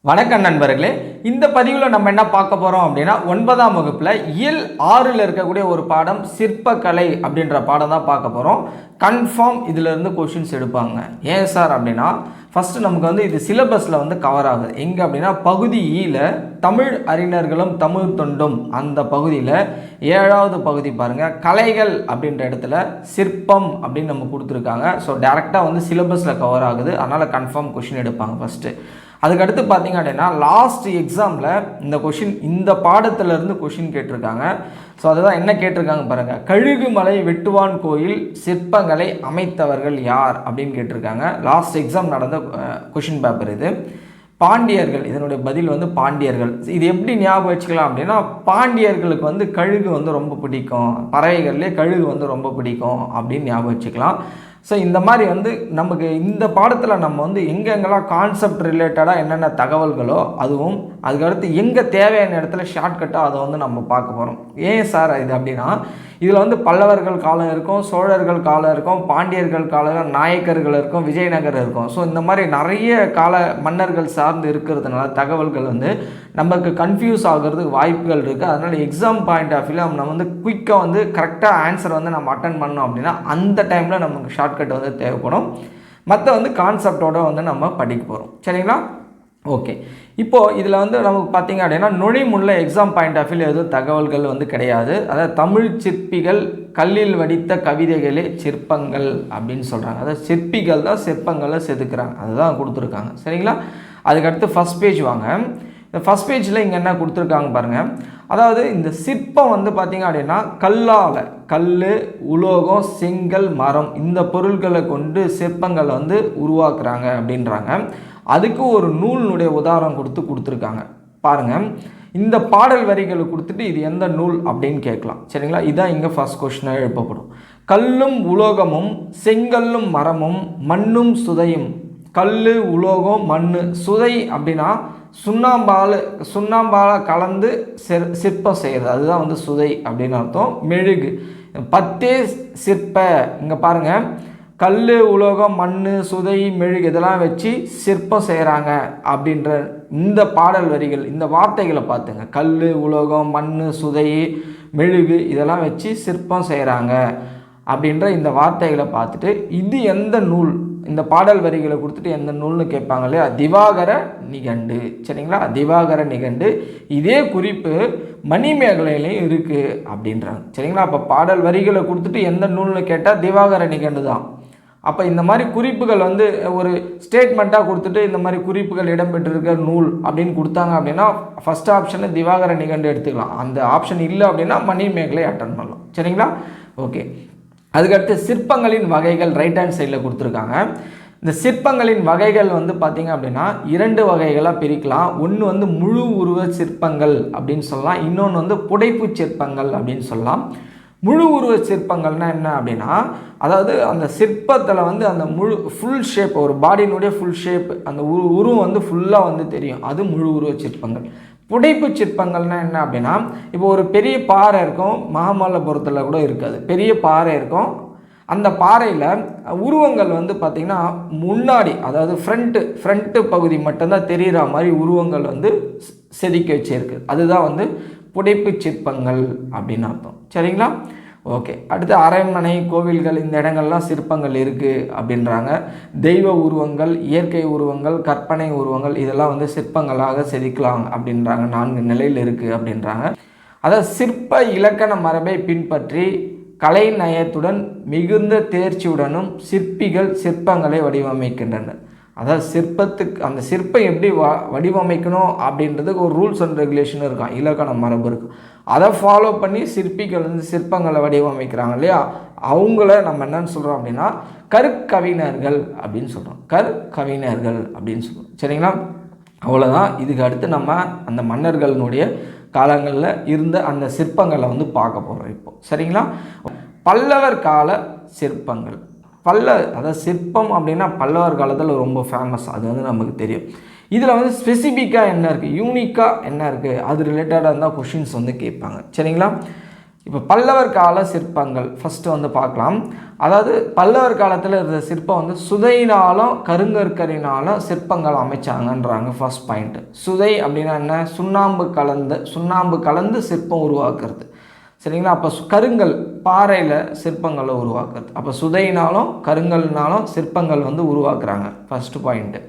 வணக்கம் நண்பர்களே. இந்த பதிவில் நம்ம என்ன பார்க்க போகிறோம் அப்படின்னா 9ஆம் வகுப்பில் இயல் 6ல் இருக்கக்கூடிய ஒரு பாடம் சிற்பக்கலை அப்படின்ற பாடம் தான் பார்க்க போகிறோம். கன்ஃபார்ம் இதிலிருந்து கொஷின்ஸ் எடுப்பாங்க. ஏன் சார் அப்படின்னா ஃபஸ்ட்டு நமக்கு இது சிலபஸில் கவர் ஆகுது. எங்கே அப்படின்னா பகுதி ஈயில் தமிழ் அறிஞர்களும் தமிழ் தொண்டும் அந்த பகுதியில் 7வது பகுதி பாருங்கள், கலைகள் அப்படின்ற இடத்துல சிற்பம் அப்படின்னு நம்ம கொடுத்துருக்காங்க. ஸோ டேரெக்டாக சிலபஸில் கவர் ஆகுது. அதனால் கன்ஃபார்ம் கொஷின் எடுப்பாங்க ஃபஸ்ட்டு. அதுக்கடுத்து பார்த்திங்க அப்படின்னா லாஸ்ட் எக்ஸாமில் இந்த கொஷின் இந்த பாடத்திலேருந்து கொஷின் கேட்டிருக்காங்க. ஸோ அதுதான் என்ன கேட்டிருக்காங்க பாருங்கள், கழுகுமலை வெட்டுவான் கோயில் சிற்பங்களை அமைத்தவர்கள் யார் அப்படின்னு கேட்டிருக்காங்க. லாஸ்ட் எக்ஸாம் நடந்த கொஷின் பேப்பர் இது. பாண்டியர்கள், இதனுடைய பதில் பாண்டியர்கள். இது எப்படி ஞாபகம் வச்சுக்கலாம் அப்படின்னா பாண்டியர்களுக்கு கழுகு ரொம்ப பிடிக்கும், பறவைகள்லேயே கழுகு ரொம்ப பிடிக்கும் அப்படின்னு ஞாபகம் வச்சுக்கலாம். ஸோ இந்த மாதிரி நமக்கு இந்த பாடத்தில் நம்ம எங்கெங்கெல்லாம் கான்செப்ட் ரிலேட்டடாக என்னென்ன தகவல்களோ அதுவும் அதுக்கடுத்து எங்கே தேவையான இடத்துல ஷார்ட்கட்டாக அதை நம்ம பார்க்க போகிறோம். ஏன் சார் இது அப்படின்னா இதில் பல்லவர்கள் காலம் இருக்கும், சோழர்கள் காலம் இருக்கும், பாண்டியர்கள் காலம், நாயக்கர்கள் இருக்கும், விஜயநகர் இருக்கும். ஸோ இந்த மாதிரி நிறைய கால மன்னர்கள் சார்ந்து இருக்கிறதுனால தகவல்கள் நமக்கு கன்ஃபியூஸ் ஆகிறதுக்கு வாய்ப்புகள் இருக்குது. அதனால் எக்ஸாம் பாயிண்ட் ஆஃப் வியூவில் நம்ம குயிக்காக கரெக்டாக ஆன்சர் நம்ம அட்டன் பண்ணோம் அப்படின்னா அந்த டைமில் நமக்கு ஷார்ட்கட் தேவைப்படும். மற்ற கான்செப்டோடு நம்ம படிக்க போகிறோம். சரிங்களா? ஓகே. இப்போது இதில் நமக்கு பார்த்திங்க அப்படின்னா நுழைமுள்ள எக்ஸாம் பாயிண்ட் ஆஃப் வியூவில் எதுவும் தகவல்கள் கிடையாது. அதாவது தமிழ் சிற்பிகள் கல்லில் வடித்த கவிதைகளே சிற்பங்கள் அப்படின்னு சொல்கிறாங்க. அதாவது சிற்பிகள் தான் சிற்பங்களை செதுக்குறாங்க, அதுதான் கொடுத்துருக்காங்க. சரிங்களா? அதுக்கடுத்து ஃபஸ்ட் பேஜ் வாங்க. இந்த ஃபஸ்ட் பேஜில் இங்கே என்ன கொடுத்துருக்காங்க பாருங்கள். அதாவது இந்த சிற்பம் பார்த்திங்க அப்படின்னா கல்லால், கல், உலோகம், செங்கல், மரம் இந்த பொருள்களை கொண்டு சிற்பங்களை உருவாக்குறாங்க அப்படின்றாங்க. அதுக்கு ஒரு நூலினுடைய உதாரணம் கொடுத்துருக்காங்க பாருங்கள். இந்த பாடல் வரிகளை கொடுத்துட்டு இது எந்த நூல் அப்படின்னு கேட்கலாம். சரிங்களா? இதுதான் இங்கே ஃபர்ஸ்ட் கொஸ்டினாக எழுப்பப்படும். கல்லும் உலோகமும் செங்கல்லும் மரமும் மண்ணும் சுதையும். கல், உலோகம், மண், சுதை அப்படின்னா சுண்ணாம்பால் கலந்து சிற்பம் செய்கிறது, அதுதான் சுதை அப்படின்னு அர்த்தம். மெழுகு, பத்தே சிற்ப. இங்கே பாருங்கள், கல், உலோகம், மண், சுதை, மெழுகு இதெல்லாம் வச்சு சிற்பம் செய்கிறாங்க அப்படின்ற இந்த பாடல் வரிகள், இந்த வார்த்தைகளை பார்த்துங்க. கல், உலோகம், மண், சுதை, மெழுகு இதெல்லாம் வச்சு சிற்பம் செய்கிறாங்க அப்படின்ற இந்த வார்த்தைகளை பார்த்துட்டு இது எந்த நூல், இந்த பாடல் வரிகளை கொடுத்துட்டு எந்த நூல்னு கேட்பாங்க இல்லையா? திவாகர நிகண்டு. சரிங்களா? திவாகர நிகண்டு. இதே குறிப்பு மணிமேகலையிலையும் இருக்குது அப்படின்றாங்க. சரிங்களா? அப்போ பாடல் வரிகளை கொடுத்துட்டு எந்த நூல்னு கேட்டால் திவாகர நிகண்டு தான். அப்போ இந்த மாதிரி குறிப்புகள் ஒரு ஸ்டேட்மெண்ட்டாக கொடுத்துட்டு இந்த மாதிரி குறிப்புகள் இடம்பெற்றிருக்க நூல் அப்படின்னு கொடுத்தாங்க அப்படின்னா ஃபஸ்ட் ஆப்ஷனில் திவாகர நிகண்டு எடுத்துக்கலாம். அந்த ஆப்ஷன் இல்லை அப்படின்னா மணிமேகலை அட்டன் பண்ணலாம். சரிங்களா? ஓகே. அதுக்கடுத்து சிற்பங்களின் வகைகள் ரைட் ஹேண்ட் சைடில் கொடுத்துருக்காங்க. இந்த சிற்பங்களின் வகைகள் பார்த்திங்க அப்படின்னா 2 வகைகளாக பிரிக்கலாம். ஒன்று முழு உருவ சிற்பங்கள் அப்படின்னு சொல்லலாம், இன்னொன்று புடைப்பு சிற்பங்கள் அப்படின்னு சொல்லலாம். முழு உருவ சிற்பங்கள்னால் என்ன அப்படின்னா அதாவது அந்த சிற்பத்தில் அந்த ஃபுல் ஷேப், ஒரு பாடியினுடைய ஃபுல் ஷேப், அந்த உருவம் ஃபுல்லாக தெரியும், அது முழு உருவ சிற்பங்கள். புடைப்பு சிற்பங்கள்னால் என்ன அப்படின்னா இப்போ ஒரு பெரிய பாறை இருக்கும், மகாமல்லபுரத்தில் கூட இருக்காது, பெரிய பாறை இருக்கும். அந்த பாறையில் உருவங்கள் பார்த்திங்கன்னா முன்னாடி, அதாவது ஃப்ரண்ட்டு பகுதி மட்டும்தான் தெரிகிற மாதிரி உருவங்கள் செதுக்கி வச்சிருக்கு, அதுதான் புடைப்பு சிற்பங்கள் அப்படின்னு அர்த்தம். சரிங்களா? ஓகே. அடுத்து அரண்மனை, கோவில்கள் இந்த இடங்கள்லாம் சிற்பங்கள் இருக்குது அப்படின்றாங்க. தெய்வ உருவங்கள், இயற்கை உருவங்கள், கற்பனை உருவங்கள் இதெல்லாம் சிற்பங்களாக செதுக்கலாம் அப்படின்றாங்க. 4 நிலையில் இருக்குது அப்படின்றாங்க. அதாவது சிற்ப இலக்கண மரபை பின்பற்றி கலை நயத்துடன் மிகுந்த தேர்ச்சியுடனும் சிற்பிகள் சிற்பங்களை வடிவமைக்கின்றனர். அதாவது அந்த சிற்பம் எப்படி வடிவமைக்கணும் அப்படின்றதுக்கு ஒரு ரூல்ஸ் அண்ட் ரெகுலேஷன் இருக்கான், இலக்கண மரபு இருக்கும். அதை ஃபாலோ பண்ணி சிற்பிகள் சிற்பங்களை வடிவமைக்கிறாங்க இல்லையா? அவங்கள நம்ம என்னன்னு சொல்கிறோம் அப்படின்னா கற்கவிஞர்கள் அப்படின்னு சொல்கிறோம். கற்கவிஞர்கள் அப்படின்னு சொல்கிறோம். சரிங்களா? அவ்வளோதான். இதுக்கு அடுத்து நம்ம அந்த மன்னர்களுடைய காலங்களில் இருந்த அந்த சிற்பங்களை பார்க்க போகிறோம் இப்போ. சரிங்களா? பல்லவர் கால சிற்பங்கள். அதாவது சிற்பம் அப்படின்னா பல்லவர் காலத்தில் ரொம்ப ஃபேமஸ், அது நமக்கு தெரியும். இதில் ஸ்பெசிஃபிக்காக என்ன இருக்குது, யூனிக்காக என்ன இருக்குது, அது ரிலேட்டடாக இருந்தால் கொஷின்ஸ் கேட்பாங்க. சரிங்களா? இப்போ பல்லவர் கால சிற்பங்கள் ஃபஸ்ட்டு வந்து பார்க்கலாம். அதாவது பல்லவர் காலத்தில் இருந்த சிற்பம் வந்து சுதையினாலும் கருங்கற்கரினாலும் சிற்பங்கள் அமைச்சாங்கன்றாங்க. ஃபர்ஸ்ட் பாயிண்ட்டு, சுதை அப்படின்னா என்ன? சுண்ணாம்பு கலந்து சிற்பம் உருவாக்குறது, சரிங்களா? அப்போ கருங்கல் பாறையில் சிற்பங்களை உருவாக்குறது. அப்போ சுதையினாலும் கருங்கல்னாலும் சிற்பங்கள் வந்து உருவாக்குறாங்க. First point.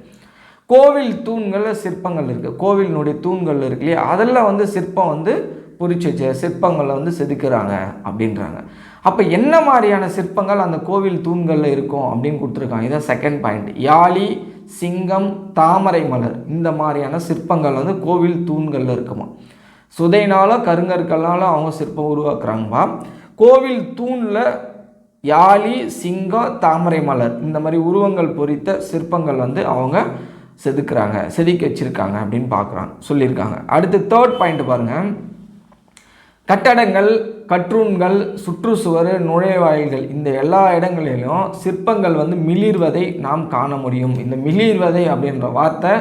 கோவில் தூண்களில் சிற்பங்கள் இருக்குது. கோவிலினுடைய தூண்கள் இருக்கு இல்லையா, அதில் வந்து சிற்பம் வந்து குறிச்சு வச்ச சிற்பங்களை வந்து செதுக்குறாங்க அப்படின்றாங்க. அப்போ என்ன மாதிரியான சிற்பங்கள் அந்த கோவில் தூண்களில் இருக்கும் அப்படின்னு கொடுத்துருக்காங்க. இதான் செகண்ட் பாயிண்ட். யாழி, சிங்கம், தாமரை மலர், இந்த மாதிரியான சிற்பங்கள் வந்து கோவில் தூண்களில் இருக்குமா. சுதைனாலும் கருங்கற்கள்னாலும் அவங்க சிற்பம் உருவாக்குறாங்கப்பா. கோவில் தூணில் யாழி, சிங்கம், தாமரை மலர், இந்த மாதிரி உருவங்கள் பொறித்த சிற்பங்கள் வந்து அவங்க செதுக்கி வச்சுருக்காங்க அப்படின்னு சொல்லியிருக்காங்க. அடுத்து தேர்ட் பாயிண்ட் பாருங்கள். கட்டடங்கள், கற்றூன்கள், சுற்றுச்சுவர், நுழைவாயில்கள், இந்த எல்லா இடங்களிலும் சிற்பங்கள் வந்து மிளிர்வதை நாம் காண முடியும். இந்த மிளிர்வதை அப்படின்ற வார்த்தை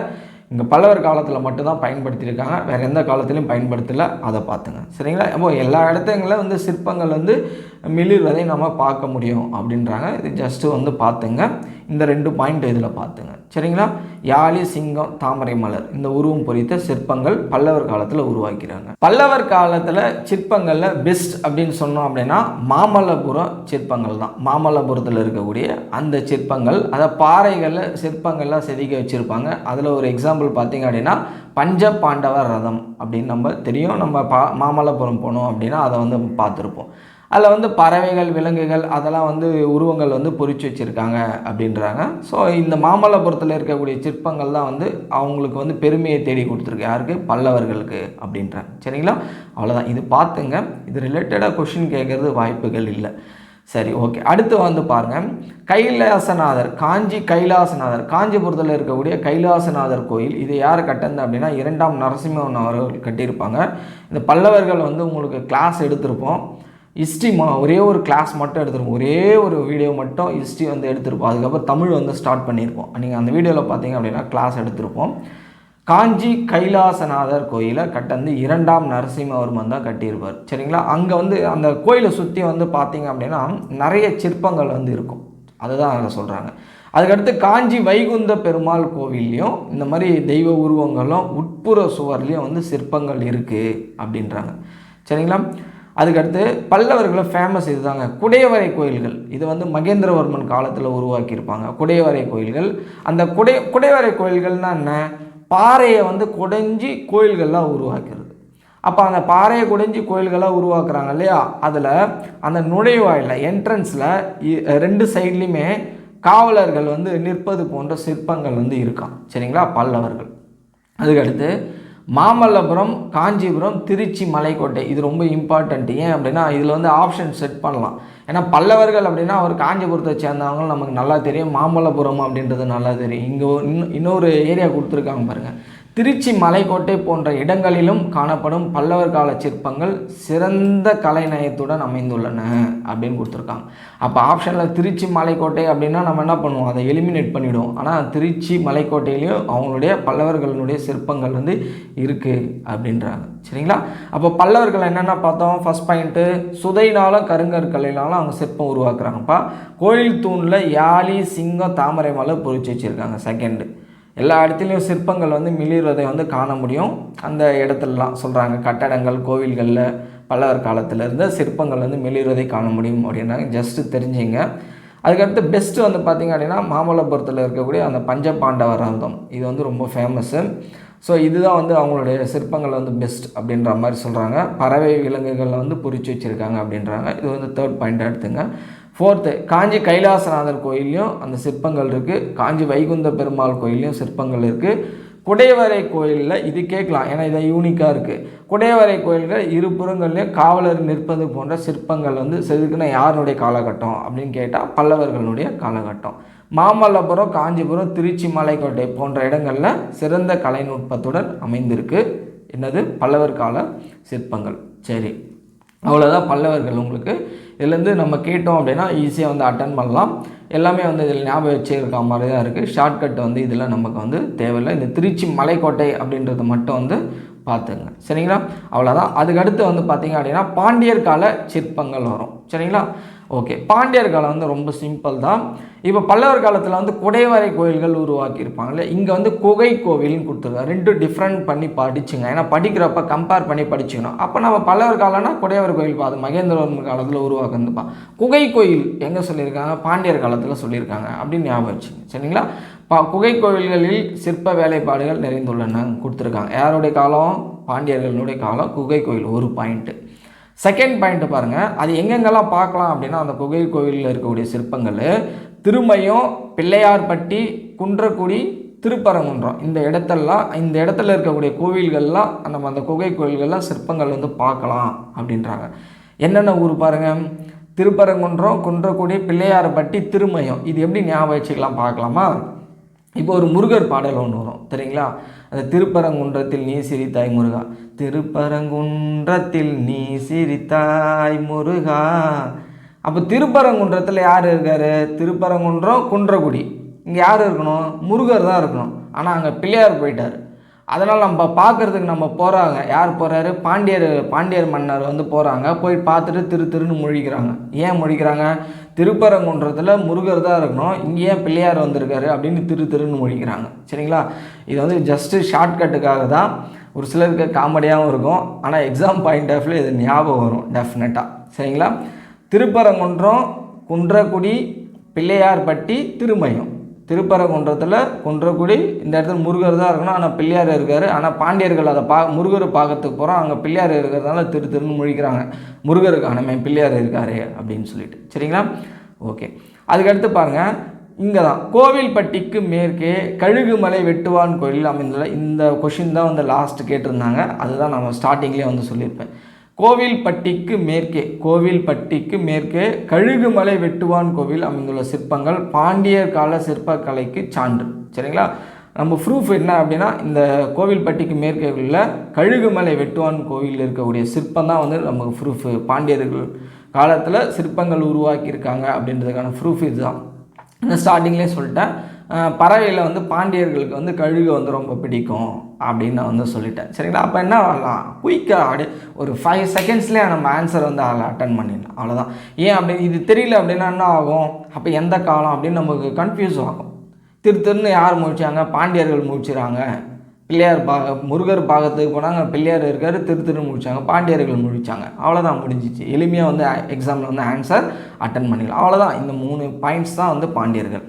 இங்கே பல்லவர் காலத்தில் மட்டும்தான் பயன்படுத்தியிருக்காங்க, வேறு எந்த காலத்துலையும் பயன்படுத்தலை. அதை பார்த்துங்க, சரிங்களா? அப்போ எல்லா இடத்துங்களில் வந்து சிற்பங்கள் வந்து மிளிர்வதை நம்ம பார்க்க முடியும் அப்படின்றாங்க. இது ஜஸ்ட்டு வந்து பார்த்துங்க, இந்த 2 பாயிண்ட் இதில் பார்த்துங்க, சரிங்களா? யாழி, சிங்கம், தாமரை மலர், இந்த உருவம் பொறித்த சிற்பங்கள் பல்லவர் காலத்தில் உருவாக்கிறாங்க. பல்லவர் காலத்தில் சிற்பங்களில் பெஸ்ட் அப்படின்னு சொன்னோம் அப்படின்னா மாமல்லபுரம் சிற்பங்கள் தான். மாமல்லபுரத்தில் இருக்கக்கூடிய அந்த சிற்பங்கள், அதை பாறைகளில் சிற்பங்கள்லாம் செதுக்கி வச்சுருப்பாங்க. அதில் ஒரு எக்ஸாம்பிள் பார்த்தீங்க அப்படின்னா பஞ்ச பாண்டவர் ரதம் அப்படின்னு நம்ம தெரியும். நம்ம மாமல்லபுரம் போனோம் அப்படின்னா அதை வந்து பார்த்துருப்போம். அதில் வந்து பறவைகள், விலங்குகள், அதெல்லாம் வந்து உருவங்கள் வந்து பொறிச்சு வச்சுருக்காங்க அப்படின்றாங்க. ஸோ இந்த மாமல்லபுரத்தில் இருக்கக்கூடிய சிற்பங்கள் தான் வந்து அவங்களுக்கு வந்து பெருமையை தேடி கொடுத்துருக்கு. யாருக்கு? பல்லவர்களுக்கு அப்படின்றாங்க, சரிங்களா? அவ்வளோதான். இது பார்த்துங்க, இது ரிலேட்டடாக கொஷின் கேட்குறது வாய்ப்புகள் இல்லை. சரி, ஓகே. அடுத்து வந்து பாருங்கள், கைலாசநாதர், கைலாசநாதர், காஞ்சிபுரத்தில் இருக்கக்கூடிய கைலாசநாதர் கோயில். இது யார் கட்டினது அப்படின்னா 2ஆம் நரசிம்மன் அவர்கள் கட்டியிருப்பாங்க. இந்த பல்லவர்கள் வந்து உங்களுக்கு கிளாஸ் எடுத்திருப்போம். ஹிஸ்ட்ரி ஒரே ஒரு கிளாஸ் மட்டும் எடுத்துருப்போம், ஒரே ஒரு வீடியோ மட்டும் ஹிஸ்ட்ரி வந்து எடுத்திருப்போம். அதுக்கப்புறம் தமிழ் வந்து ஸ்டார்ட் பண்ணியிருப்போம். நீங்கள் அந்த வீடியோவில் பார்த்தீங்க அப்படின்னா கிளாஸ் எடுத்திருப்போம். காஞ்சி கைலாசநாதர் கோயிலை கட்டந்து 2ஆம் நரசிம்மவர்மன் தான் கட்டியிருப்பார், சரிங்களா? அங்கே வந்து அந்த கோயிலை சுற்றி வந்து பார்த்தீங்க அப்படின்னா நிறைய சிற்பங்கள் வந்து இருக்கும், அதுதான் அதில் சொல்கிறாங்க. அதுக்கடுத்து காஞ்சி வைகுந்த பெருமாள் கோவில்லையும் இந்த மாதிரி தெய்வ உருவங்களும் உட்புற சுவர்லேயும் வந்து சிற்பங்கள் இருக்குது அப்படின்றாங்க, சரிங்களா? அதுக்கடுத்து பல்லவர்களை ஃபேமஸ் இதுதாங்க குடையவரை கோயில்கள். இது வந்து மகேந்திரவர்மன் காலத்தில் உருவாக்கியிருப்பாங்க குடையவரை கோயில்கள். அந்த குடைவரை கோயில்கள்னால் என்ன? பாறையை வந்து குடைஞ்சி கோயில்கள்லாம் உருவாக்கிறது. அப்போ அந்த பாறையை குடைஞ்சி கோயில்களாக உருவாக்குறாங்க இல்லையா, அதில் அந்த நுழைவாயில் என்ட்ரன்ஸில் 2 சைட்லேயுமே காவலர்கள் வந்து நிற்பது போன்ற சிற்பங்கள் வந்து இருக்கான், சரிங்களா? பல்லவர்கள். அதுக்கடுத்து மாமல்லபுரம், காஞ்சிபுரம், திருச்சி, மலைக்கோட்டை, இது ரொம்ப இம்பார்ட்டண்ட். ஏன் அப்படின்னா இதில் வந்து ஆப்ஷன் செட் பண்ணலாம். ஏன்னா பல்லவர்கள் அப்படின்னா அவர் காஞ்சிபுரத்தை சேர்ந்தவங்க நமக்கு நல்லா தெரியும், மாமல்லபுரம் அப்படின்றது நல்லா தெரியும். இங்கே இன்னொரு ஏரியா கொடுத்துருக்காங்க பாருங்கள், திருச்சி, மலைக்கோட்டை போன்ற இடங்களிலும் காணப்படும் பல்லவர் கால சிற்பங்கள் சிறந்த கலைநயத்துடன் அமைந்துள்ளன அப்படின்னு கொடுத்துருக்காங்க. அப்போ ஆப்ஷனில் திருச்சி, மலைக்கோட்டை அப்படின்னா நம்ம என்ன பண்ணுவோம், அதை எலிமினேட் பண்ணிவிடுவோம். ஆனால் திருச்சி, மலைக்கோட்டையிலையும் அவங்களுடைய பல்லவர்களுடைய சிற்பங்கள் வந்து இருக்குது அப்படின்றாங்க, சரிங்களா? அப்போ பல்லவர்கள் என்னென்ன பார்த்தோம்? ஃபஸ்ட் பாயிண்ட்டு, சுதைனாலும் கருங்கற்கல்லினாலும் அவங்க சிற்பம் உருவாக்குறாங்கப்பா. கோயில் தூணில் யாழி, சிங்கம், தாமரை மலர் பொறிச்சு வச்சுருக்காங்க. செகண்டு, எல்லா இடத்துலையும் சிற்பங்கள் வந்து மிளிர்வதை வந்து காண முடியும். அந்த இடத்துலலாம் சொல்கிறாங்க, கட்டடங்கள், கோவில்களில் பல்லவர் காலத்தில் இருந்த சிற்பங்கள் வந்து மிளிர்வதை காண முடியும் அப்படின்னாங்க. ஜஸ்ட்டு தெரிஞ்சுங்க. அதுக்கடுத்து பெஸ்ட்டு வந்து பார்த்திங்க அப்படின்னா மாமல்லபுரத்தில் இருக்கக்கூடிய அந்த பஞ்ச பாண்டவர் ரதம், இது வந்து ரொம்ப ஃபேமஸ்ஸு. ஸோ இதுதான் வந்து அவங்களுடைய சிற்பங்கள் வந்து பெஸ்ட் அப்படின்ற மாதிரி சொல்கிறாங்க. பறவை, விலங்குகளில் வந்து பொறிச்சு வச்சுருக்காங்க அப்படின்றாங்க. இது வந்து தேர்ட் பாயிண்ட்டாக எடுத்துங்க. ஃபோர்த்து, காஞ்சி கைலாசநாதர் கோயிலையும் அந்த சிற்பங்கள் இருக்குது. காஞ்சி வைகுந்த பெருமாள் கோயிலையும் சிற்பங்கள் இருக்குது. குடைவரை கோயிலில் இது கேட்கலாம், ஏன்னா இதை யூனிக்காக இருக்குது. குடைவரை கோயில்கள் இருபுறங்கள்லேயும் காவலர் நிற்பது போன்ற சிற்பங்கள் வந்து செதுக்குன யாருடைய காலகட்டம் அப்படின்னு கேட்டால் பல்லவர்களுடைய காலகட்டம். மாமல்லபுரம், காஞ்சிபுரம், திருச்சி, மலைக்கோட்டை போன்ற இடங்களில் சிறந்த கலைநுட்பத்துடன் அமைந்திருக்கு. என்னது? பல்லவர் கால சிற்பங்கள். சரி, அவ்வளோதான் பல்லவர்கள். உங்களுக்கு இதுலேருந்து நம்ம கேட்டோம் அப்படின்னா ஈஸியாக வந்து அட்டன் பண்ணலாம். எல்லாமே வந்து இதில் ஞாபகம் வச்சுருக்க மாதிரி தான் இருக்குது. ஷார்ட்கட் வந்து இதில் நமக்கு வந்து தேவையில்லை. இந்த திருச்சி மலைக்கோட்டை அப்படின்றது மட்டும் வந்து பார்த்துங்க. சரிங்களா? அவ்வளோதான். அதுக்கடுத்து வந்து பார்த்திங்க அப்படின்னா பாண்டியர் கால சிற்பங்கள் வரும். சரிங்களா? ஓகே. பாண்டியர் காலம் வந்து ரொம்ப சிம்பிள் தான். இப்போ பல்லவர் காலத்தில் வந்து குடைவரை கோயில்கள் உருவாக்கியிருப்பாங்கல்ல, இங்கே வந்து குகை கோவில்னு கொடுத்துருக்காங்க. ரெண்டும் டிஃப்ரெண்ட் பண்ணி படிச்சுங்க. ஏன்னா படிக்கிறப்ப கம்பேர் பண்ணி படிச்சுக்கணும். அப்போ நம்ம பல்லவர் காலம்னா குடைவரை கோயில் அது மகேந்திரவர்மன் காலத்தில் உருவாக்குதுப்பா. குகை கோயில் எங்கே சொல்லியிருக்காங்க? பாண்டியர் காலத்தில் சொல்லியிருக்காங்க அப்படின்னு ஞாபகம் வச்சுங்க. சரிங்களா? குகை கோவில்களில் சிற்ப வேலைப்பாடுகள் நிறைந்துள்ளன கொடுத்துருக்காங்க. யாருடைய காலம்? பாண்டியர்களுடைய காலம். குகை கோயில் ஒரு பாயிண்ட்டு. செகண்ட் பாயிண்ட்டு பாருங்கள், அது எங்கெங்கெல்லாம் பார்க்கலாம் அப்படின்னா அந்த குகை கோவிலில் இருக்கக்கூடிய சிற்பங்கள் திருமயம், பிள்ளையார்பட்டி, குன்றக்குடி, திருப்பரங்குன்றம் இந்த இடத்துல இருக்கக்கூடிய கோவில்கள்லாம் நம்ம அந்த குகை கோவில்கள்லாம் சிற்பங்கள் வந்து பார்க்கலாம் அப்படின்றாங்க. என்னென்ன ஊர் பாருங்கள்? திருப்பரங்குன்றம், குன்றக்குடி, பிள்ளையார்பட்டி, திருமயம். இது எப்படி ஞாபகம் வச்சுக்கலாம் பார்க்கலாமா? இப்போ ஒரு முருகர் பாடல் ஒன்று வரும் தெரியுங்களா? அந்த திருப்பரங்குன்றத்தில் நீ சிரித்தாய் முருகா, திருப்பரங்குன்றத்தில் நீ சிரித்தாய் முருகா. அப்போ திருப்பரங்குன்றத்தில் யார் இருக்கார்? திருப்பரங்குன்றம், குன்றக்குடி. இங்கே யார் இருக்கணும்? முருகர் தான் இருக்கணும். ஆனால் அங்கே பிள்ளையார் போயிட்டார். அதனால் நம்ம பார்க்குறதுக்கு நம்ம போகிறாங்க. யார் போகிறாரு? பாண்டியர் மன்னர் வந்து போகிறாங்க. போய் பார்த்துட்டு திருன்னு முழிக்கிறாங்க. ஏன் முழிக்கிறாங்க? திருப்பரங்குன்றத்தில் முருகர் தான் இருக்கணும், இங்கே ஏன் பிள்ளையார் வந்திருக்காரு அப்படின்னு திருன்னு முழிக்கிறாங்க. சரிங்களா? இது வந்து ஜஸ்ட்டு ஷார்ட்கட்டுக்காக தான். ஒரு சிலருக்கு காமெடியாகவும் இருக்கும், ஆனால் எக்ஸாம் பாயிண்ட் ஆஃப் வியூ இது ஞாபகம் வரும் டெஃபினட்டாக. சரிங்களா? திருப்பரங்குன்றம், குன்றக்குடி, பிள்ளையார்பட்டி, திருமயம். திருப்பரங்குன்றத்தில் குன்றக்குடி, இந்த இடத்துல முருகர் தான் இருக்கணும், ஆனால் பிள்ளையார் இருக்கார். ஆனால் பாண்டியர்கள் அதை முருகரை பார்க்கறதுக்கு போகிறோம், அங்கே பிள்ளையார் இருக்கிறதுனால திருன்னு முழிக்கிறாங்க. முருகருக்கானமே பிள்ளையார் இருக்காரு அப்படின்னு சொல்லிட்டு. சரிங்களா? ஓகே. அதுக்கடுத்து பாருங்கள், இங்கே தான் கோவில்பட்டிக்கு மேற்கே கழுகுமலை வெட்டுவான் கோயில் அமைந்துள்ள. இந்த கொஷின் தான் வந்து லாஸ்ட்டு கேட்டிருந்தாங்க. அதுதான் நம்ம ஸ்டார்டிங்லேயே வந்து சொல்லியிருப்பேன். கோவில்பட்டிக்கு மேற்கே கழுகுமலை வெட்டுவான் கோவில் அமைந்துள்ள சிற்பங்கள் பாண்டியர் கால சிற்பக்கலைக்கு சான்று. சரிங்களா? நம்ம ப்ரூஃப் என்ன அப்படின்னா, இந்த கோவில்பட்டிக்கு மேற்கே உள்ள கழுகுமலை வெட்டுவான் கோவில் இருக்கக்கூடிய சிற்பம் தான் வந்து நமக்கு ப்ரூஃபு. பாண்டியர்கள் காலத்தில் சிற்பங்கள் உருவாக்கியிருக்காங்க அப்படின்றதுக்கான ப்ரூஃப் இதுதான். நான் ஸ்டார்டிங்லேயே சொல்லிட்டேன், பறவையில் வந்து பாண்டியர்களுக்கு வந்து கழுகு வந்து ரொம்ப பிடிக்கும் அப்படின்னு நான் வந்து சொல்லிட்டேன். சரிங்களா? அப்போ என்ன ஆகலாம்? குயிக்காக அப்படியே ஒரு 5 செகண்ட்ஸ்லேயே நம்ம ஆன்சர் வந்து அதில் அட்டன் பண்ணிடலாம். அவ்வளோதான். ஏன் அப்படி இது தெரியல அப்படின்னா என்ன ஆகும்? அப்போ எந்த காலம் அப்படின்னு நமக்கு கன்ஃபியூஸ் ஆகும். திருன்னு யார் முடிச்சாங்க? பாண்டியர்கள் முடிச்சுறாங்க. பிள்ளையார் முருகர் பாகத்துக்கு போனாங்க, பிள்ளையார் இருக்கார், திருன்னு முடிச்சாங்க, பாண்டியர்கள் முடிச்சாங்க. அவ்வளோதான், முடிஞ்சிச்சு. எளிமையாக வந்து எக்ஸாமில் வந்து ஆன்சர் அட்டன் பண்ணிடலாம். அவ்வளோதான். இந்த 3 பாயிண்ட்ஸ் தான் வந்து பாண்டியர்கள்.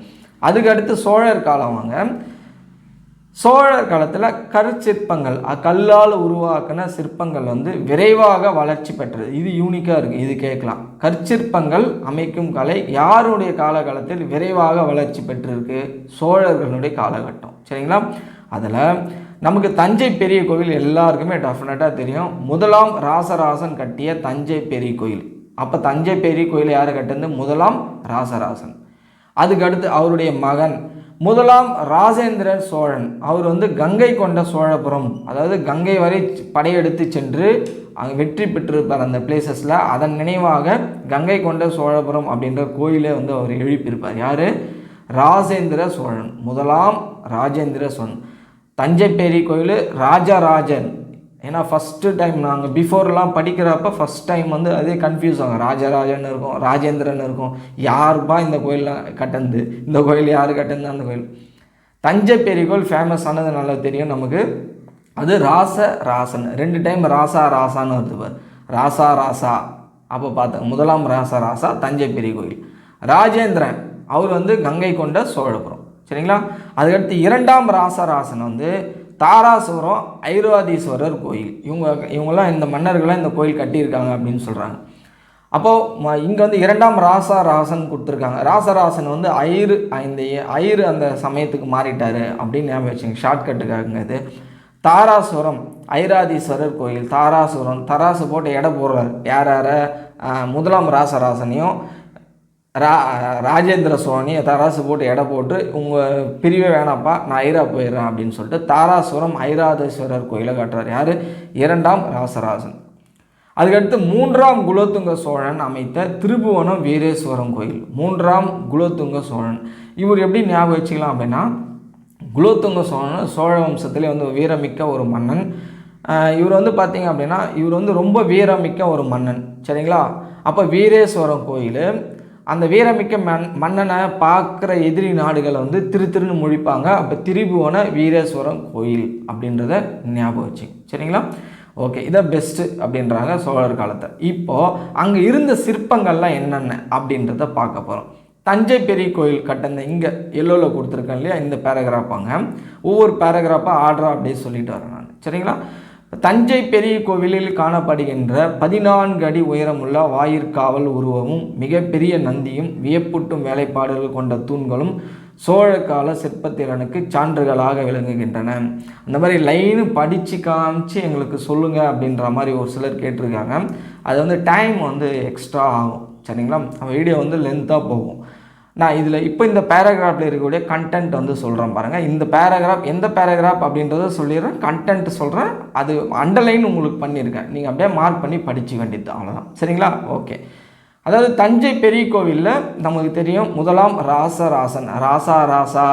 அதுக்கடுத்து சோழர் காலம் வாங்க. சோழர் காலத்தில் கற்சிற்பங்கள், கல்லால் உருவாக்கின சிற்பங்கள் வந்து விரைவாக வளர்ச்சி பெற்றது. இது யூனிக்காக இருக்குது, இது கேட்கலாம். கற்சிற்பங்கள் அமைக்கும் கலை யாருடைய காலகட்டத்தில் விரைவாக வளர்ச்சி பெற்றிருக்கு? சோழர்களுடைய காலகட்டம். சரிங்களா? அதில் நமக்கு தஞ்சை பெரிய கோவில் எல்லாருக்குமே டெஃபினட்டாக தெரியும். முதலாம் ராசராசன் கட்டிய தஞ்சை பெரிய கோயில். அப்போ தஞ்சை பெரிய கோயில் யார் கட்டினது? முதலாம் ராசராசன். அதுக்கடுத்து அவருடைய மகன் முதலாம் ராஜேந்திர சோழன். அவர் வந்து கங்கை கொண்ட சோழபுரம், அதாவது கங்கை வரை படையெடுத்து சென்று அங்கே வெற்றி பெற்றிருப்பார் அந்த பிளேசஸில். அதன் நினைவாக கங்கை கொண்ட சோழபுரம் அப்படின்ற கோயிலே வந்து அவர் எழுப்பியிருப்பார். யார்? ராஜேந்திர சோழன். முதலாம் ராஜேந்திர சோழன். தஞ்சை பெரிய கோயில் ராஜராஜன். ஏன்னா ஃபஸ்ட்டு டைம் நாங்கள் பிஃபோர்லாம் படிக்கிறப்ப ஃபஸ்ட் டைம் வந்து அதே கன்ஃபியூஸ் ஆகும். ராஜராஜன் இருக்கும், ராஜேந்திரன் இருக்கும். யாருப்பா இந்த கோயிலெலாம் கட்டந்து? இந்த கோயில் யார் கட்டந்து? அந்த கோயில் தஞ்சை பெரிய கோயில் ஃபேமஸ் ஆனது நல்லா தெரியும் நமக்கு. அது ராசராசன். 2 டைம் ராசான்னு வருது பார். ராசா. அப்போ பார்த்தேன், முதலாம் ராசா தஞ்சை பெரிய கோயில். ராஜேந்திரன் அவர் வந்து கங்கை கொண்ட சோழபுரம். சரிங்களா? அதுக்கடுத்து 2ஆம் ராசராசன் வந்து தாராசுரம் ஐராதீஸ்வரர் கோயில். இவங்கெல்லாம் இந்த மன்னர்கள்லாம் இந்த கோயில் கட்டியிருக்காங்க அப்படின்னு சொல்கிறாங்க. அப்போது இங்கே வந்து 2ஆம் ராசராசன் கொடுத்துருக்காங்க. ராசராசன் வந்து ஐரு அந்த சமயத்துக்கு மாறிட்டார் அப்படின்னு ஞாபகம் வச்சுங்க, ஷார்ட்கட்டுக்காகுங்க இது. தாராசுரம் ஐராதீஸ்வரர் கோயில். தாராசுரம் தராசு போட்டு எடை போடுறார். யார்? முதலாம் ராசராசனையும் ராஜேந்திர சோழனையும் தராசு போட்டு எடை போட்டு, உங்கள் பிரிவே வேணாப்பா, நான் ஐரா போயிடுறேன் அப்படின்னு சொல்லிட்டு தாராசுரம் ஐராதீஸ்வரர் கோயிலை கட்டுறார். யார்? 2ஆம் ராசராசன். அதுக்கடுத்து 3ஆம் குலோத்துங்க சோழன் அமைத்த திருபுவனம் வீரேஸ்வரம் கோயில். 3ஆம் குலோத்துங்க சோழன். இவர் எப்படி ஞாபகம் வச்சுக்கலாம் அப்படின்னா, குலோத்துங்க சோழன் சோழ வம்சத்திலே வந்து வீரமிக்க ஒரு மன்னன். இவர் வந்து பார்த்திங்க அப்படின்னா இவர் வந்து ரொம்ப வீரமிக்க ஒரு மன்னன் சரிங்களா. அப்போ வீரேஸ்வரம் கோயில் அந்த வீரமிக்க மன்னனை பார்க்குற எதிரி நாடுகளை வந்து திருன்னு முழிப்பாங்க. அப்போ திரிபுவன வீரேஸ்வரம் கோயில் அப்படின்றத ஞாபகம் வச்சு சரிங்களா. ஓகே, இதை பெஸ்ட்டு அப்படின்றாங்க சோழர் காலத்தை. இப்போது அங்கே இருந்த சிற்பங்கள்லாம் என்னென்ன அப்படின்றத பார்க்க போகிறோம். தஞ்சை பெரிய கோயில் கட்டின இங்கே எல்லோவில் கொடுத்துருக்கேன் இல்லையா, இந்த பேராகிராஃபாங்க. ஒவ்வொரு பேராகிராஃபாக ஆர்டராக அப்படியே சொல்லிட்டு வரேன் நான் சரிங்களா. தஞ்சை பெரிய கோவிலில் காணப்படுகின்ற 14 அடி உயரமுள்ள வாயிற்காவல் உருவமும் மிகப்பெரிய நந்தியும் வியப்பூட்டும் வேலைப்பாடுகள் கொண்ட தூண்களும் சோழக்கால சிற்பத்திறனுக்கு சான்றுகளாக விளங்குகின்றன. அந்த மாதிரி லைனு படித்து காமிச்சு எங்களுக்கு சொல்லுங்கள் அப்படின்ற மாதிரி ஒரு சிலர் கேட்டிருக்காங்க. அது வந்து டைம் வந்து எக்ஸ்ட்ரா ஆகும் சரிங்களா. வீடியோ வந்து லென்த்தாக போகும். நான் இதில் இப்போ இந்த பேராகிராஃபில் இருக்கக்கூடிய கண்டென்ட் வந்து சொல்கிறேன் பாருங்கள். இந்த பேராகிராஃப் எந்த பேராகிராஃப் அப்படின்றத சொல்லிடுறேன், கண்டென்ட் சொல்கிறேன். அது அண்டர்லைன் உங்களுக்கு பண்ணியிருக்கேன், நீங்கள் அப்படியே மார்க் பண்ணி படிக்க வேண்டியது அவ்வளோதான் சரிங்களா. ஓகே, அதாவது தஞ்சை பெரிய கோவிலில் நமக்கு தெரியும் முதலாம் ராசராசன் ராசா ராசா